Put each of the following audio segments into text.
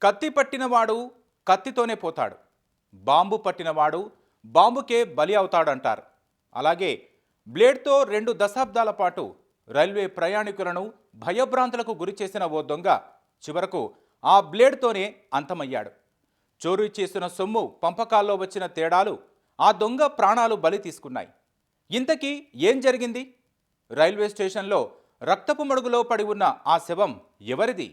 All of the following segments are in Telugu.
కత్తి పట్టినవాడు కత్తితోనే పోతాడు, బాంబు పట్టినవాడు బాంబుకే బలి అవుతాడంటారు. అలాగే బ్లేడ్తో 2 దశాబ్దాల పాటు రైల్వే ప్రయాణికులను భయభ్రాంతులకు గురిచేసిన ఓ దొంగ చివరకు ఆ బ్లేడ్తోనే అంతమయ్యాడు. చోరీ చేసిన సొమ్ము పంపకాల్లో వచ్చిన తేడాలు ఆ దొంగ ప్రాణాలు బలి తీసుకున్నాయి. ఇంతకీ ఏం జరిగింది? రైల్వే స్టేషన్లో రక్తపు మడుగులో పడి ఉన్న ఆ శవం ఎవరిది?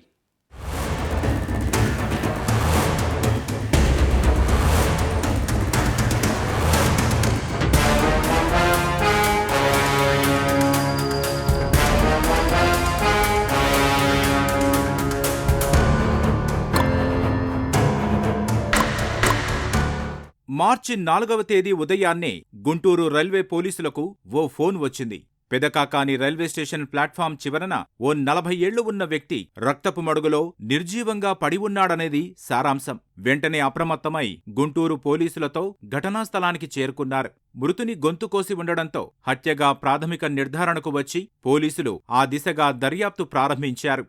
మార్చి 4వ తేదీ ఉదయాన్నే గుంటూరు రైల్వే పోలీసులకు ఓ ఫోన్ వచ్చింది. పెదకాకాని రైల్వే స్టేషన్ ప్లాట్ఫామ్ చివరన ఓ 40 ఏళ్లు ఉన్న వ్యక్తి రక్తపు మడుగులో నిర్జీవంగా పడి ఉన్నాడనేది సారాంశం. వెంటనే అప్రమత్తమై గుంటూరు పోలీసులతో ఘటనా స్థలానికి చేరుకున్నారు. మృతుని గొంతు కోసి ఉండడంతో హత్యగా ప్రాథమిక నిర్ధారణకు వచ్చి పోలీసులు ఆ దిశగా దర్యాప్తు ప్రారంభించారు.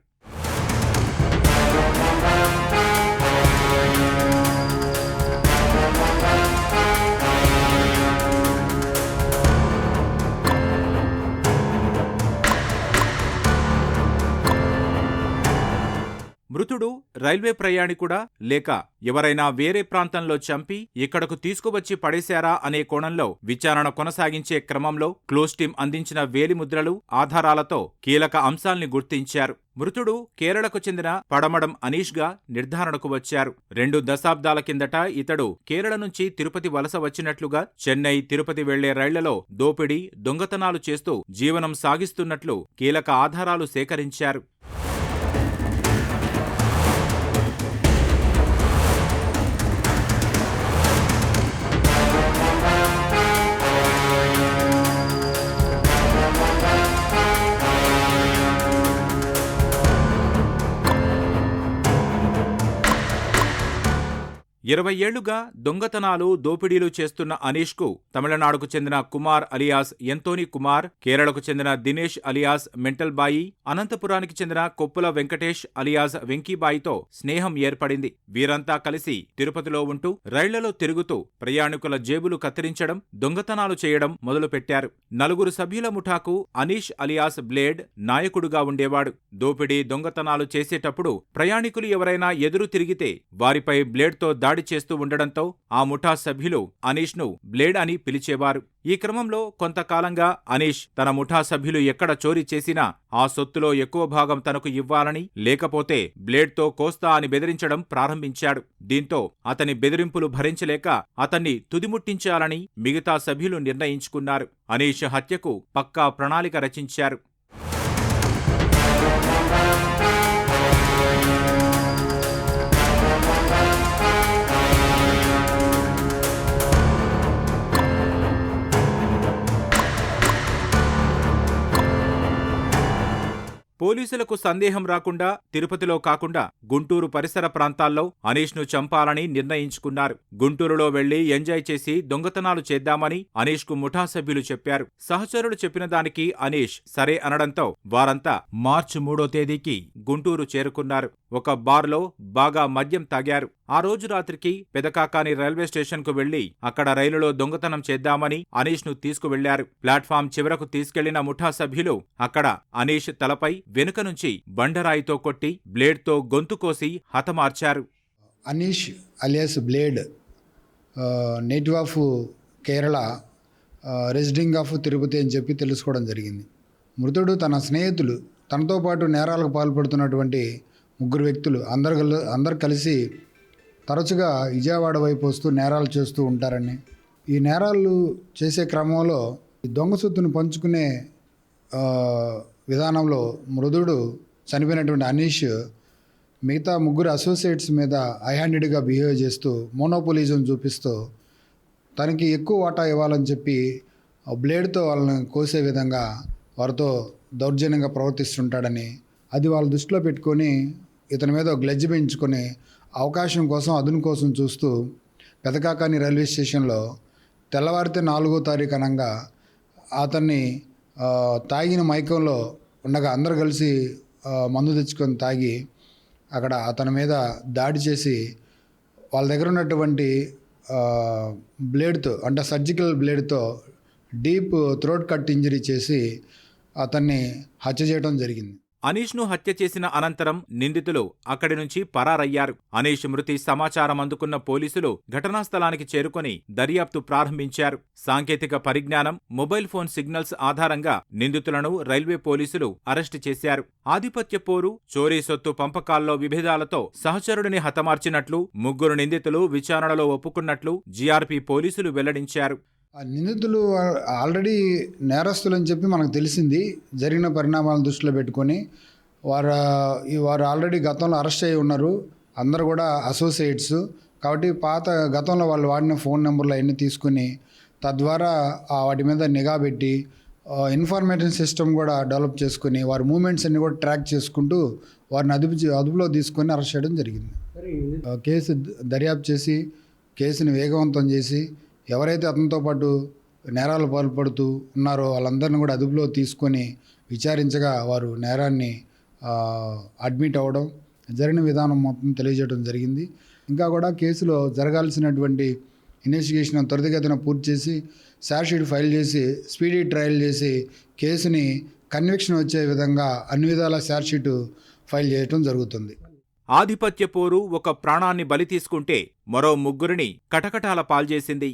మృతుడు రైల్వే ప్రయాణికుడా లేక ఎవరైనా వేరే ప్రాంతంలో చంపి ఇక్కడకు తీసుకువచ్చి పడేశారా అనే కోణంలో విచారణ కొనసాగించే క్రమంలో క్లోజ్ టీం అందించిన వేలిముద్రలు, ఆధారాలతో కీలక అంశాల్ని గుర్తించారు. మృతుడు కేరళకు చెందిన పడమడం అనీష్గా నిర్ధారణకు వచ్చారు. 2 దశాబ్దాల కిందట ఇతడు కేరళ నుంచి తిరుపతి వలస వచ్చినట్లుగా, చెన్నై, తిరుపతి వెళ్లే రైళ్లలో దోపిడీ, దొంగతనాలు చేస్తూ జీవనం సాగిస్తున్నట్లు కీలక ఆధారాలు సేకరించారు. ఇరవై ఏళ్లుగా దొంగతనాలు, దోపిడీలు చేస్తున్న అనీష్కు తమిళనాడుకు చెందిన కుమార్ అలియాస్ ఎంతోనీ కుమార్, కేరళకు చెందిన దినేష్ అలియాస్ మెంటల్ బాయి, అనంతపురానికి చెందిన కొప్పుల వెంకటేష్ అలియాస్ వెంకీబాయితో స్నేహం ఏర్పడింది. వీరంతా కలిసి తిరుపతిలో ఉంటూ రైళ్లలో తిరుగుతూ ప్రయాణికుల జేబులు కత్తిరించడం, దొంగతనాలు చేయడం మొదలుపెట్టారు. 4 సభ్యుల ముఠాకు అనీష్ అలియాస్ బ్లేడ్ నాయకుడుగా ఉండేవాడు. దోపిడీ, దొంగతనాలు చేసేటప్పుడు ప్రయాణికులు ఎవరైనా ఎదురు తిరిగితే వారిపై బ్లేడ్తో దాడి చేస్తూ ఉండడంతో ఆ ముఠా సభ్యులు అనీష్ను బ్లేడ్ అని పిలిచేవారు. ఈ క్రమంలో కొంతకాలంగా అనీష్ తన ముఠా సభ్యులు ఎక్కడ చోరీ చేసినా ఆ సొత్తులో ఎక్కువ భాగం తనకు ఇవ్వాలని, లేకపోతే బ్లేడ్తో కోస్తా అని బెదిరించడం ప్రారంభించాడు. దీంతో అతని బెదిరింపులు భరించలేక అతన్ని తుదిముట్టించాలని మిగతా సభ్యులు నిర్ణయించుకున్నారు. అనీష్ హత్యకు పక్కా ప్రణాళిక రచించారు. పోలీసులకు సందేహం రాకుండా తిరుపతిలో కాకుండా గుంటూరు పరిసర ప్రాంతాల్లో అనీష్ను చంపాలని నిర్ణయించుకున్నారు. గుంటూరులో వెళ్లి ఎంజాయ్ చేసి దొంగతనాలు చేద్దామని అనీష్కు ముఠా సభ్యులు చెప్పారు. సహచరులు చెప్పిన దానికి అనీష్ సరే అనడంతో వారంతా మార్చి 3వ తేదీకి గుంటూరు చేరుకున్నారు. ఒక బార్లో బాగా మద్యం తాగారు. ఆ రోజు రాత్రికి పెదకాకాని రైల్వే స్టేషన్కు వెళ్లి అక్కడ రైలులో దొంగతనం చేద్దామని అనీష్ను తీసుకువెళ్లారు. ప్లాట్ఫామ్ చివరకు తీసుకెళ్లిన ముఠా సభ్యులు అక్కడ అనీష్ తలపై వెనుక నుంచి బండరాయితో కొట్టి బ్లేడ్తో గొంతు కోసి హతమార్చారు. Anish alias blade native of Kerala, residing of Tirupati అని చెప్పి తెలుసుకోవడం జరిగింది. మృతుడు తన స్నేహితులు, తనతో పాటు నేరాలకు పాల్పడుతున్నటువంటి 3 వ్యక్తులు అందరు కలిసి తరచుగా విజయవాడ వైపు వస్తూ నేరాలు చేస్తూ ఉంటారని, ఈ నేరాలు చేసే క్రమంలో ఈ దొంగ సొత్తును పంచుకునే విధానంలో మృదుడు చనిపోయినటువంటి అనీష్ మిగతా 3 అసోసియేట్స్ మీద హైహ్యాండెడ్గా బిహేవ్ చేస్తూ మోనోపోలిజం చూపిస్తూ తనకి ఎక్కువ వాటా ఇవ్వాలని చెప్పి బ్లేడ్తో వాళ్ళని కోసే విధంగా వారితో దౌర్జన్యంగా ప్రవర్తిస్తుంటాడని, అది వాళ్ళ దృష్టిలో పెట్టుకొని ఇతని మీద గ్లెడ్జ్ పెంచుకొని అవకాశం కోసం, అదును కోసం చూస్తూ పెదకాకాని రైల్వే స్టేషన్లో తెల్లవారితే 4వ తారీఖు అనంగా అతన్ని తాగిన మైకంలో ఉండగా అందరు కలిసి మందు తెచ్చుకొని తాగి అక్కడ అతని మీద దాడి చేసి వాళ్ళ దగ్గర ఉన్నటువంటి బ్లేడ్తో అంటే సర్జికల్ బ్లేడ్తో డీప్ థ్రోట్ కట్ ఇంజరీ చేసి అతన్ని హత్య చేయడం జరిగింది. అనీష్ను హత్య చేసిన అనంతరం నిందితులు అక్కడి నుంచి పరారయ్యారు. అనీష్ మృతి సమాచారం అందుకున్న పోలీసులు ఘటనా స్థలానికి చేరుకొని దర్యాప్తు ప్రారంభించారు. సాంకేతిక పరిజ్ఞానం, మొబైల్ ఫోన్ సిగ్నల్స్ ఆధారంగా నిందితులను రైల్వే పోలీసులు అరెస్టు చేశారు. ఆధిపత్య పోరు, చోరీ సొత్తు పంపకాల్లో విభేదాలతో సహచరుడిని హతమార్చినట్లు 3 నిందితులు విచారణలో ఒప్పుకున్నట్లు జీఆర్పీ పోలీసులు వెల్లడించారు. ఆ నిందితులు ఆల్రెడీ నేరస్తులని చెప్పి మనకు తెలిసింది. జరిగిన పరిణామాలను దృష్టిలో పెట్టుకొని వారు ఆల్రెడీ గతంలో అరెస్ట్ అయి ఉన్నారు. అందరూ కూడా అసోసియేట్స్ కాబట్టి గతంలో వాళ్ళు వాడిన ఫోన్ నెంబర్లు అవన్నీ తీసుకుని తద్వారా వాటి మీద నిఘా పెట్టి ఇన్ఫర్మేషన్ సిస్టమ్ కూడా డెవలప్ చేసుకుని వారి మూమెంట్స్ అన్ని కూడా ట్రాక్ చేసుకుంటూ వారిని అదుపులో తీసుకొని అరెస్ట్ చేయడం జరిగింది. కేసు దర్యాప్తు చేసి కేసుని వేగవంతం చేసి ఎవరైతే అతనితో పాటు నేరాలు పాల్పడుతూ ఉన్నారో వాళ్ళందరినీ కూడా అదుపులో తీసుకొని విచారించగా వారు నేరాన్ని అడ్మిట్ అవ్వడం, జరిగిన విధానం మొత్తం తెలియజేయడం జరిగింది. ఇంకా కూడా కేసులో జరగాల్సినటువంటి ఇన్వెస్టిగేషన్ త్వరితగతిన పూర్తి చేసి ఛార్జ్షీట్ ఫైల్ చేసి స్పీడీ ట్రయల్ చేసి కేసుని కన్విక్షన్ వచ్చే విధంగా అన్ని విధాల ఛార్జ్షీట్ ఫైల్ చేయడం జరుగుతుంది. ఆధిపత్య పోరు ఒక ప్రాణాన్ని బలి తీసుకుంటే మరో 3 కటకటాల పాల్చేసింది.